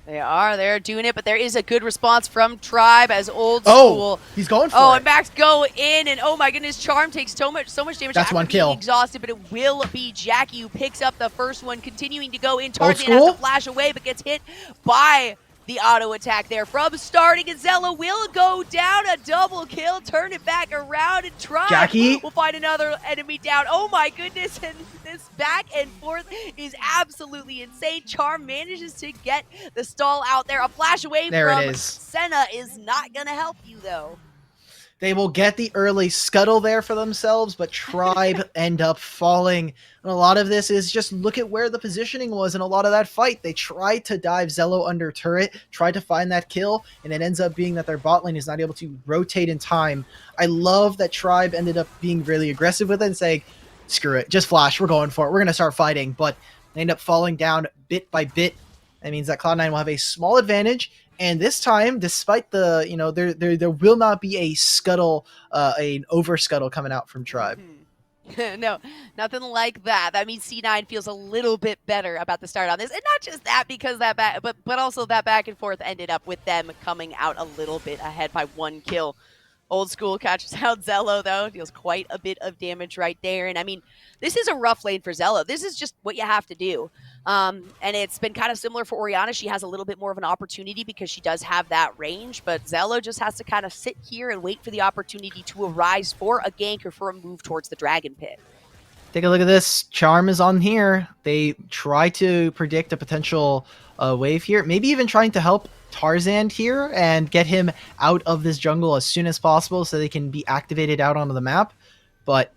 They're doing it, but there is a good response from Tribe as old school. He's going for it. And Max go in, and oh my goodness, Charm takes so much damage. That's one kill. Exhausted, but it will be Jackie who picks up the first one, continuing to go in. Tarzan has to flash away, but gets hit by the auto attack there from starting, and Zello will go down. A double kill, turn it back around, and Tribe Jackie will find another enemy down. Oh my goodness, and this back and forth is absolutely insane. Charm manages to get the stall out there. A flash away from Senna is not going to help you, though. They will get the early scuttle there for themselves, but Tribe end up falling. And a lot of this is just look at where the positioning was in a lot of that fight. They tried to dive Zello under turret, tried to find that kill, and it ends up being that their bot lane is not able to rotate in time. I love that Tribe ended up being really aggressive with it and saying, screw it, just flash, we're going for it. We're going to start fighting. But they end up falling down bit by bit. That means that Cloud9 will have a small advantage. And this time, despite the, there will not be a scuttle, an over scuttle coming out from Tribe. No, nothing like that. That means C9 feels a little bit better about the start on this. And not just that, because that but also that back and forth ended up with them coming out a little bit ahead by one kill. Old school catches out Zello, though. Deals quite a bit of damage right there. And I mean, this is a rough lane for Zello. This is just what you have to do. And it's been kind of similar for Orianna. She has a little bit more of an opportunity because she does have that range. But Zello just has to kind of sit here and wait for the opportunity to arise for a gank or for a move towards the Dragon Pit. Take a look at this. Charm is on here. They try to predict a potential wave here. Maybe even trying to help Tarzan here and get him out of this jungle as soon as possible so they can be activated out onto the map. But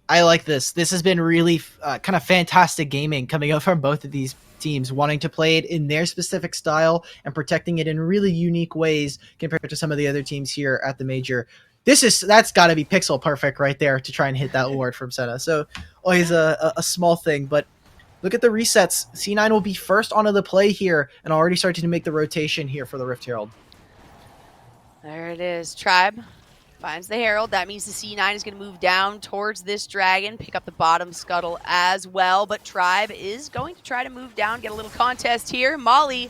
I like this. This has been really kind of fantastic gaming coming out from both of these teams, wanting to play it in their specific style and protecting it in really unique ways compared to some of the other teams here at the major. That's got to be pixel perfect right there to try and hit that ward from Senna. So always a small thing, but look at the resets. C9 will be first onto the play here and already starting to make the rotation here for the Rift Herald. There it is. Tribe finds the Herald. That means the C9 is going to move down towards this dragon, pick up the bottom scuttle as well. But Tribe is going to try to move down, get a little contest here. Molly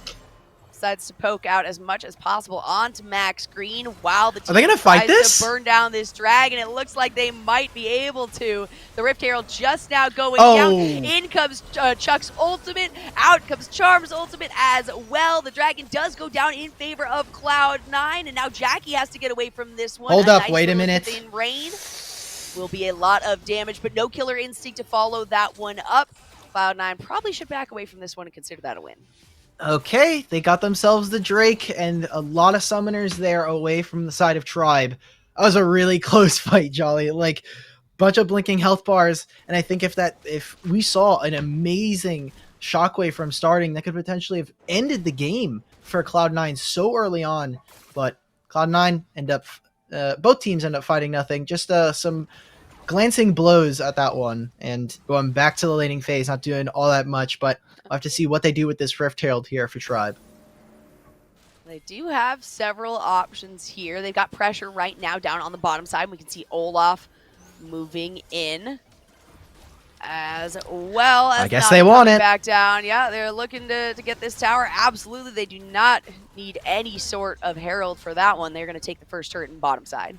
decides to poke out as much as possible onto Max Green while the team Are they going to fight this? To burn down this dragon. It looks like they might be able to. The Rift Herald just now going down. In comes Chuck's ultimate. Out comes Charm's ultimate as well. The dragon does go down in favor of Cloud9, and now Jackie has to get away from this one. Hold up, wait a minute. In rain will be a lot of damage, but no killer instinct to follow that one up. Cloud9 probably should back away from this one and consider that a win. Okay, they got themselves the Drake and a lot of summoners there away from the side of Tribe. That was a really close fight, Jolly. Like, bunch of blinking health bars, and I think if we saw an amazing shockwave from starting, that could potentially have ended the game for Cloud9 so early on. But Cloud9 both teams end up fighting nothing. Just some glancing blows at that one, and going back to the laning phase, not doing all that much, but I'll have to see what they do with this Rift Herald here for Tribe. They do have several options here. They've got pressure right now down on the bottom side. We can see Olaf moving in as well. As I guess they want it. Back down. Yeah, they're looking to get this tower. Absolutely, they do not need any sort of Herald for that one. They're going to take the first turret in bottom side.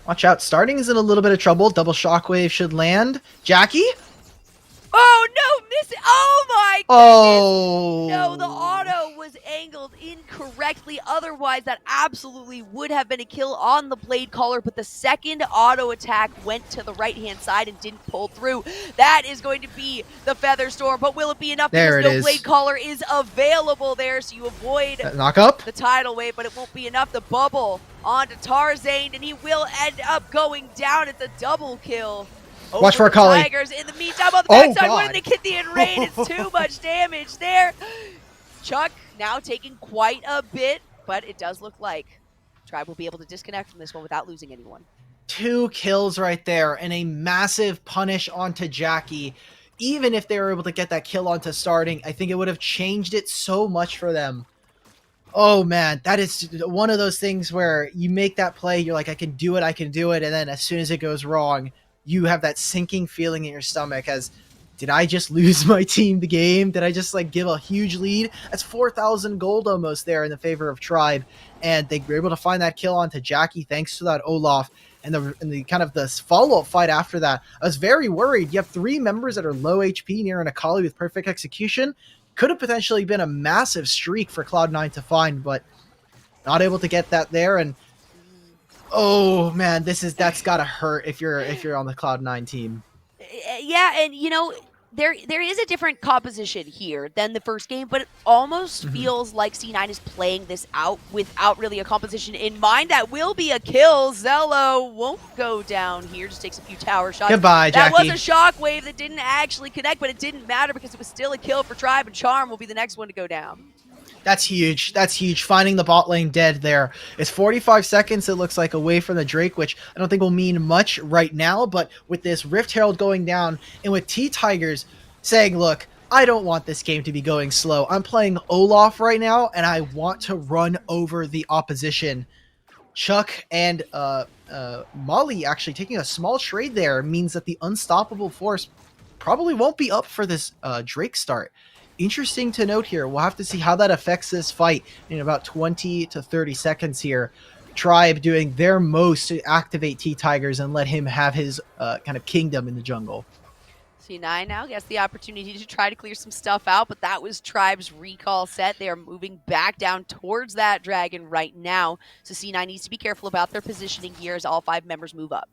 Watch out. Starting is in a little bit of trouble. Double shockwave should land. Jackie? Oh, no, miss it. Oh, my goodness. Oh. No, the auto was angled incorrectly. Otherwise, that absolutely would have been a kill on the Blade Caller, but the second auto attack went to the right-hand side and didn't pull through. That is going to be the Feather Storm, but will it be enough? There Because it no is. Blade Caller is available there, so you avoid Knock up the tidal wave, but it won't be enough. The bubble onto Tarzane, and he will end up going down. It's a double kill. Watch for a Kali. Tigers in the meantime on the backside. When they get the enraid, it's too much damage there. Chuck now taking quite a bit, but it does look like Tribe will be able to disconnect from this one without losing anyone. 2 kills right there and a massive punish onto Jackie. Even if they were able to get that kill onto starting, I think it would have changed it so much for them. Oh man, that is one of those things where you make that play, you're like, I can do it, and then as soon as it goes wrong, you have that sinking feeling in your stomach as, did I just lose my team the game? Did I just like give a huge lead? That's 4,000 gold almost there in the favor of Tribe, and they were able to find that kill onto Jackie thanks to that Olaf. And the kind of the follow-up fight after that, I was very worried. You have 3 members that are low HP near an Akali with perfect execution. Could have potentially been a massive streak for Cloud9 to find, but not able to get that there. And oh man, that's gotta hurt if you're on the Cloud9 team. Yeah, and you know, there is a different composition here than the first game, but it almost feels like C9 is playing this out without really a composition in mind. That will be a kill. Zello won't go down here, just takes a few tower shots. Goodbye, Jackie. That was a shockwave that didn't actually connect, but it didn't matter because it was still a kill for Tribe, and Charm will be the next one to go down. That's huge. That's huge. Finding the bot lane dead there. It's 45 seconds, it looks like, away from the Drake, which I don't think will mean much right now, but with this Rift Herald going down and with T-Tigers saying, look, I don't want this game to be going slow. I'm playing Olaf right now, and I want to run over the opposition. Chuck and Molly actually taking a small trade there means that the Unstoppable Force probably won't be up for this Drake start. Interesting to note here. We'll have to see how that affects this fight in about 20 to 30 seconds here. Tribe doing their most to activate T-Tigers and let him have his kind of kingdom in the jungle. C9 now gets the opportunity to try to clear some stuff out, but that was Tribe's recall set. They are moving back down towards that dragon right now, so C9 needs to be careful about their positioning here as all 5 members move up.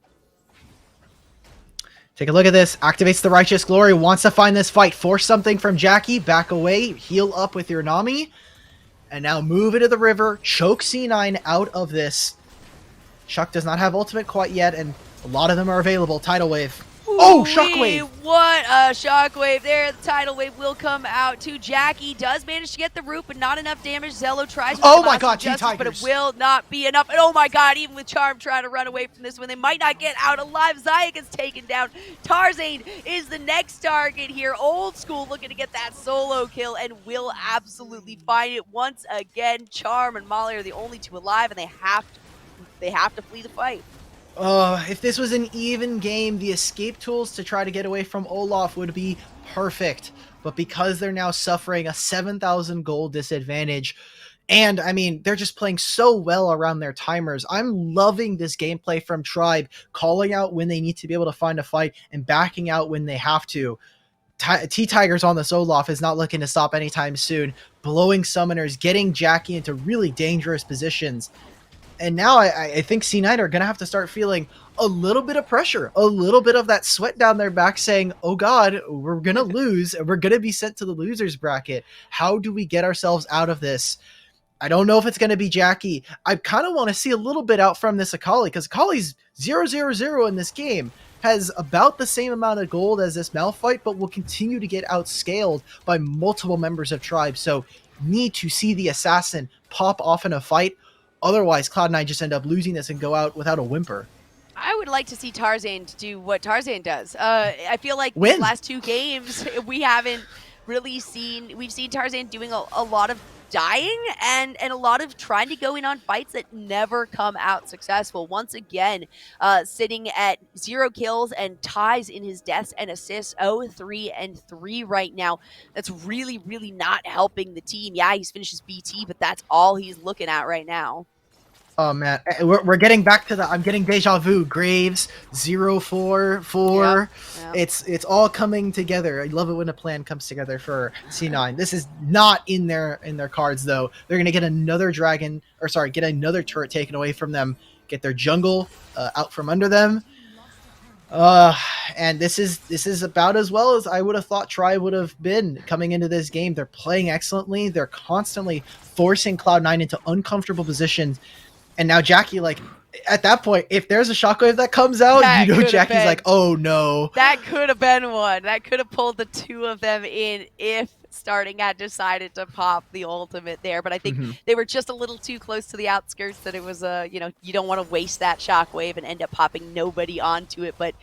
Take a look at this. Activates the Righteous Glory. Wants to find this fight. Force something from Jackie. Back away. Heal up with your Nami. And now move into the river. Choke C9 out of this. Chuck does not have ultimate quite yet, and a lot of them are available. Tidal Wave. Oh, Shockwave! What a Shockwave there. The Tidal Wave will come out to Jackie. Does manage to get the root, but not enough damage. Zello tries with oh my god, T-Tigers. But it will not be enough. And oh my god, even with Charm trying to run away from this one, they might not get out alive. Zaya gets taken down. Tarzane is the next target here. Old School looking to get that solo kill and will absolutely find it once again. Charm and Molly are the only 2 alive, and they have to flee the fight. If this was an even game, the escape tools to try to get away from Olaf would be perfect. But because they're now suffering a 7,000 gold disadvantage, and I mean, they're just playing so well around their timers. I'm loving this gameplay from Tribe, calling out when they need to be able to find a fight and backing out when they have to. T-Tigers on this Olaf is not looking to stop anytime soon. Blowing summoners, getting Jackie into really dangerous positions. And now I think C9 are going to have to start feeling a little bit of pressure, a little bit of that sweat down their back saying, oh God, we're going to lose and we're going to be sent to the losers bracket. How do we get ourselves out of this? I don't know if it's going to be Jackie. I kind of want to see a little bit out from this Akali because Akali's 0-0-0 in this game. Has about the same amount of gold as this Malphite, but will continue to get outscaled by multiple members of Tribe. So need to see the assassin pop off in a fight. Otherwise, Cloud9 just end up losing this and go out without a whimper. I would like to see Tarzane do what Tarzane does. I feel like these last 2 games, we haven't really seen... We've seen Tarzane doing a lot of dying and a lot of trying to go in on fights that never come out successful. Once again, sitting at 0 kills and ties in his deaths and assists, 0-3-3 right now. That's really, really not helping the team. Yeah, he's finished his BT, but that's all he's looking at right now. Oh man, we're getting back to the. I'm getting deja vu. Graves 0-4-4. Yep. It's all coming together. I love it when a plan comes together for C9. This is not in their cards though. They're gonna get another dragon, or sorry, get another turret taken away from them. Get their jungle out from under them. Uh, and this is about as well as I would have thought Tribe would have been coming into this game. They're playing excellently. They're constantly forcing Cloud9 into uncomfortable positions. And now Jackie, like, at that point, if there's a shockwave that comes out, That you know could have Jackie's been. like, oh no. That could have been one. That could have pulled the two of them in if Starting had decided to pop the ultimate there. But I think they were just a little too close to the outskirts that it was you don't want to waste that shockwave and end up popping nobody onto it. But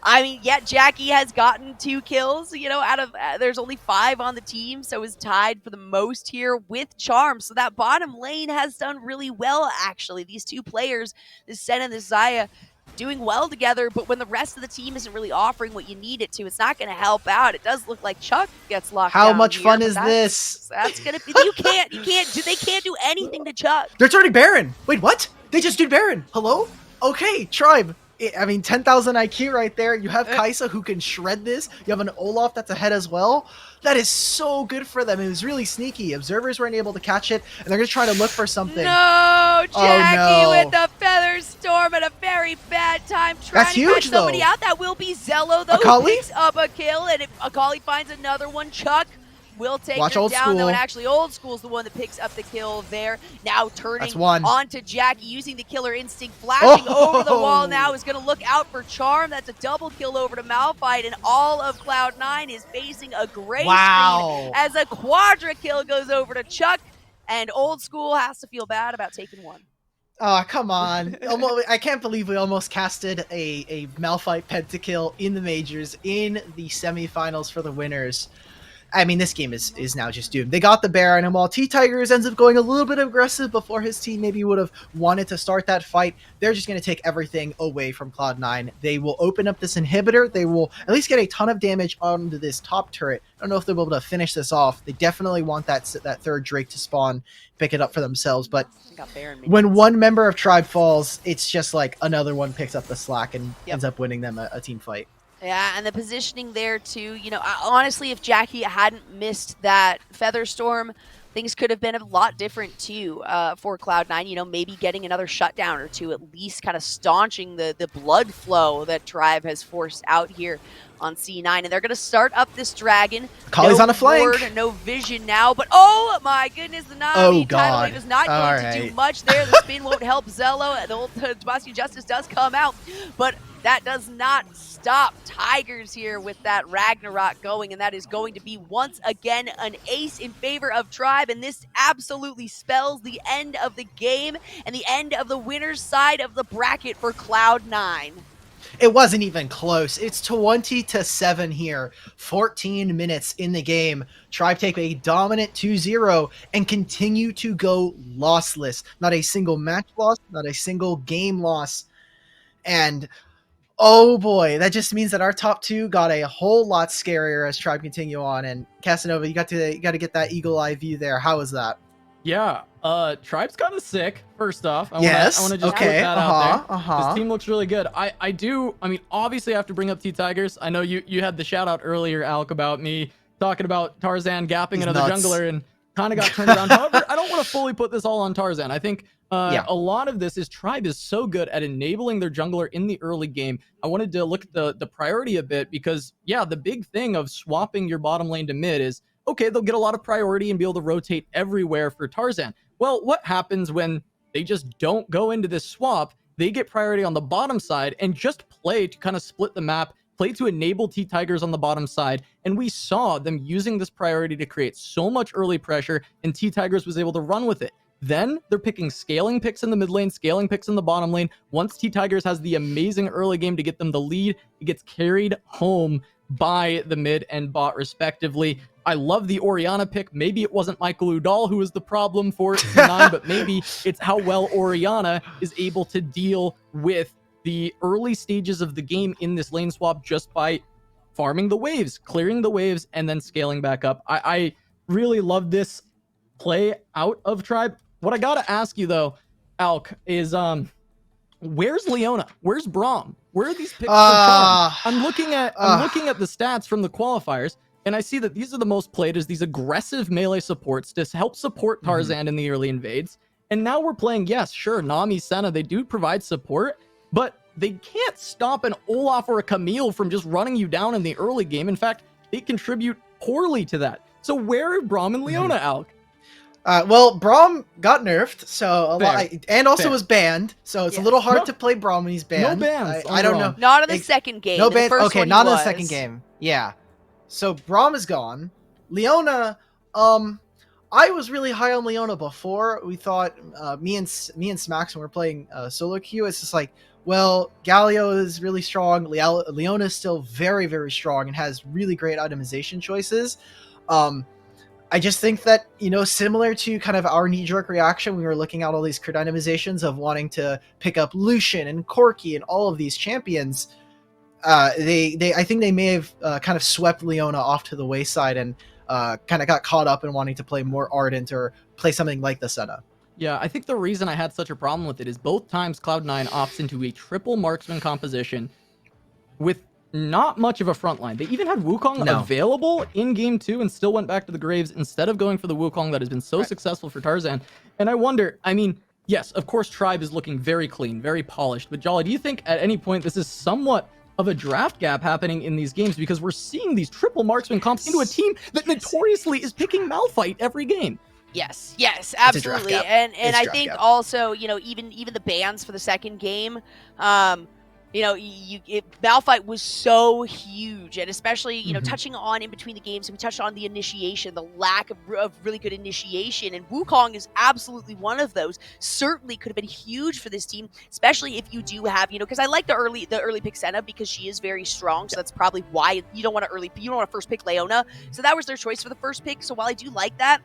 I mean, yeah, Jackie has gotten 2 kills, out of, there's only 5 on the team, so is tied for the most here with Charm. So that bottom lane has done really well, actually. These 2 players, this Sen and this Xayah, doing well together, but when the rest of the team isn't really offering what you need it to, it's not going to help out. It does look like Chuck gets locked How down much here, fun is this? That's going to be, they can't do anything to Chuck. They're turning Baron. Wait, what? They just did Baron. Hello? Okay, Tribe. I mean, 10,000 IQ right there. You have Kaisa who can shred this. You have an Olaf that's ahead as well. That is so good for them. It was really sneaky. Observers weren't able to catch it, and they're going to try to look for something. No, Jackie no. with the Feather Storm at a very bad time. Trying to catch somebody out. That will be Zello, though, who picks up a kill, and if Akali finds another one, Chuck will take them down, though, and actually Old School's the one that picks up the kill there. Now turning onto Jackie, using the Killer Instinct, flashing over the wall now, is going to look out for Charm. That's a double kill over to Malphite, and all of Cloud9 is facing a gray screen as a quadra kill goes over to Chuck, and Old School has to feel bad about taking 1. Oh, come on. I can't believe we almost casted a Malphite pentakill in the majors, in the semifinals for the winners. I mean, this game is now just doomed. They got the Baron, and while T-Tigers ends up going a little bit aggressive before his team maybe would have wanted to start that fight, they're just going to take everything away from Cloud9. They will open up this inhibitor. They will at least get a ton of damage onto this top turret. I don't know if they'll be able to finish this off. They definitely want that third Drake to spawn, pick it up for themselves. But when one member of Tribe falls, it's just like another one picks up the slack and ends up winning them a team fight. Yeah, and the positioning there too, honestly, if Jackie hadn't missed that Feather Storm, things could have been a lot different too for Cloud9, maybe getting another shutdown or 2, at least kind of staunching the blood flow that Tribe has forced out here on C9. And they're going to start up this dragon. Kali's on a flank. Word, no vision now, but oh my goodness, the Na'Vi tidal wave is not going to do much there. The spin won't help Zello. The old Tabasco Justice does come out, but that does not stop Tigers here with that Ragnarok going, and that is going to be once again an ace in favor of Tribe, and this absolutely spells the end of the game and the end of the winner's side of the bracket for Cloud9. It wasn't even close. It's 20-7 here. 14 minutes in the game. Tribe take a dominant 2-0 and continue to go lossless. Not a single match loss, not a single game loss. And oh boy, that just means that our top 2 got a whole lot scarier as Tribe continue on. And Casanova, you got to get that eagle eye view there. How was that? Yeah, Tribe's kind of sick. First off, I want to just put that out there. This team looks really good. I mean, obviously I have to bring up T-Tigers. I know you had the shout out earlier, Alec, about me talking about Tarzan gapping another jungler and kind of got turned around. However, I don't want to fully put this all on Tarzan. I think a lot of this is Tribe is so good at enabling their jungler in the early game. I wanted to look at the priority a bit because, yeah, the big thing of swapping your bottom lane to mid is, okay, they'll get a lot of priority and be able to rotate everywhere for Tarzan. Well, what happens when they just don't go into this swap? They get priority on the bottom side and just play to kind of split the map, play to enable T-Tigers on the bottom side, and we saw them using this priority to create so much early pressure, and T-Tigers was able to run with it. Then they're picking scaling picks in the mid lane, scaling picks in the bottom lane. Once T-Tigers has the amazing early game to get them the lead, it gets carried home by the mid and bot respectively. I love the Orianna pick. Maybe it wasn't Michael Udall who was the problem for T9, but maybe it's how well Orianna is able to deal with the early stages of the game in this lane swap just by farming the waves, clearing the waves, and then scaling back up. I really love this play out of Tribe. What I gotta ask you though, Alk, is where's Leona? Where's Braum? Where are these picks for Charm? I'm looking at the stats from the qualifiers, and I see that these are the most played as these aggressive melee supports to help support Tarzan in the early invades. And now we're playing, yes, sure, Nami, Senna, they do provide support, but they can't stop an Olaf or a Camille from just running you down in the early game. In fact, they contribute poorly to that. So where are Braum and Leona, Alk? Well, Braum got nerfed, so and also was banned, so it's a little hard to play Braum when he's banned. No bans. I don't know. Not in the second game. No bans. Okay, not in the second game. Yeah. So Braum is gone. Leona, I was really high on Leona before. We thought me and Smax when we're playing solo queue, it's just like, well, Galio is really strong. Leona is still very, very strong and has really great itemization choices. I just think that, similar to kind of our knee-jerk reaction, we were looking at all these crit itemizations of wanting to pick up Lucian and Corki and all of these champions. I think they may have kind of swept Leona off to the wayside and kind of got caught up in wanting to play more Ardent or play something like the Senna. Yeah, I think the reason I had such a problem with it is both times Cloud9 opts into a triple marksman composition with not much of a front line. They even had Wukong available in game 2 and still went back to the Graves instead of going for the Wukong that has been so successful for Tarzan. And I wonder, I mean, yes, of course, Tribe is looking very clean, very polished. But Jolly, do you think at any point this is somewhat of a draft gap happening in these games? Because we're seeing these triple marksman comps into a team that notoriously is picking Malphite every game. Yes, absolutely. And I think also, even the bans for the second game, Malphite was so huge, and especially, touching on in between the games, we touched on the initiation, the lack of really good initiation, and Wukong is absolutely one of those. Certainly could have been huge for this team, especially if you do have, because I like the early pick Senna because she is very strong, so that's probably why you don't want to first pick Leona. So that was their choice for the first pick. So while I do like that,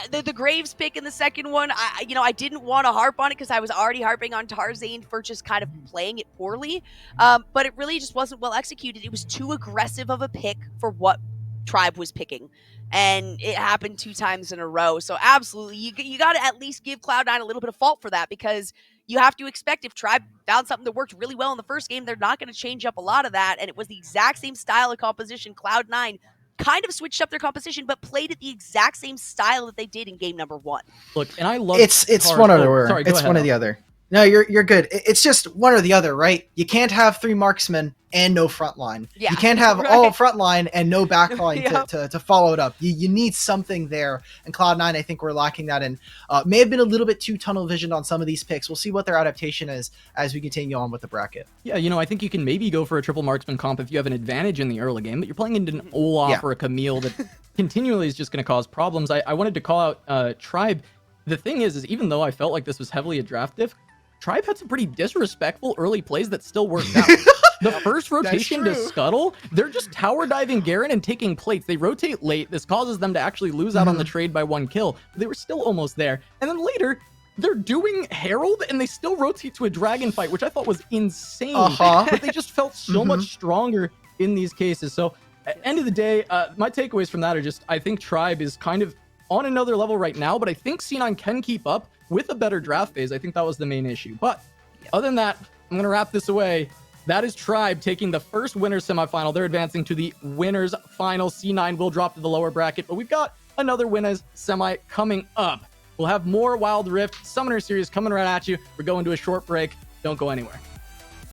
the Graves pick in the second one, I didn't want to harp on it because I was already harping on Tarzan for just kind of playing it poorly. But it really just wasn't well executed. It was too aggressive of a pick for what Tribe was picking. And it happened 2 times in a row. So absolutely, you got to at least give Cloud9 a little bit of fault for that, because you have to expect if Tribe found something that worked really well in the first game, they're not going to change up a lot of that. And it was the exact same style of composition. Cloud9 kind of switched up their composition, but played it the exact same style that they did in game number 1. Look, and I love it's one or the other. Sorry, it's one or the other. No, you're good. It's just one or the other, right? You can't have 3 marksmen and no front line. Yeah, you can't have all front line and no back line to follow it up. You need something there. And Cloud9, I think we're lacking that, and may have been a little bit too tunnel visioned on some of these picks. We'll see what their adaptation is as we continue on with the bracket. Yeah, I think you can maybe go for a triple marksman comp if you have an advantage in the early game, but you're playing into an Olaf or a Camille that continually is just going to cause problems. I wanted to call out Tribe. The thing is even though I felt like this was heavily a draft diff, Tribe had some pretty disrespectful early plays that still worked out. The first rotation to Scuttle, they're just tower diving Garen and taking plates. They rotate late. This causes them to actually lose out on the trade by 1 kill. But they were still almost there. And then later, they're doing Herald and they still rotate to a dragon fight, which I thought was insane. But they just felt so much stronger in these cases. So at the end of the day, my takeaways from that are just, I think Tribe is kind of on another level right now, but I think C9 can keep up with a better draft phase. I think that was the main issue. But other than that, I'm going to wrap this away. That is Tribe taking the first winners semifinal. They're advancing to the winners final. C9 will drop to the lower bracket, but we've got another winners semi coming up. We'll have more Wild Rift Summoner Series coming right at you. We're going to a short break. Don't go anywhere.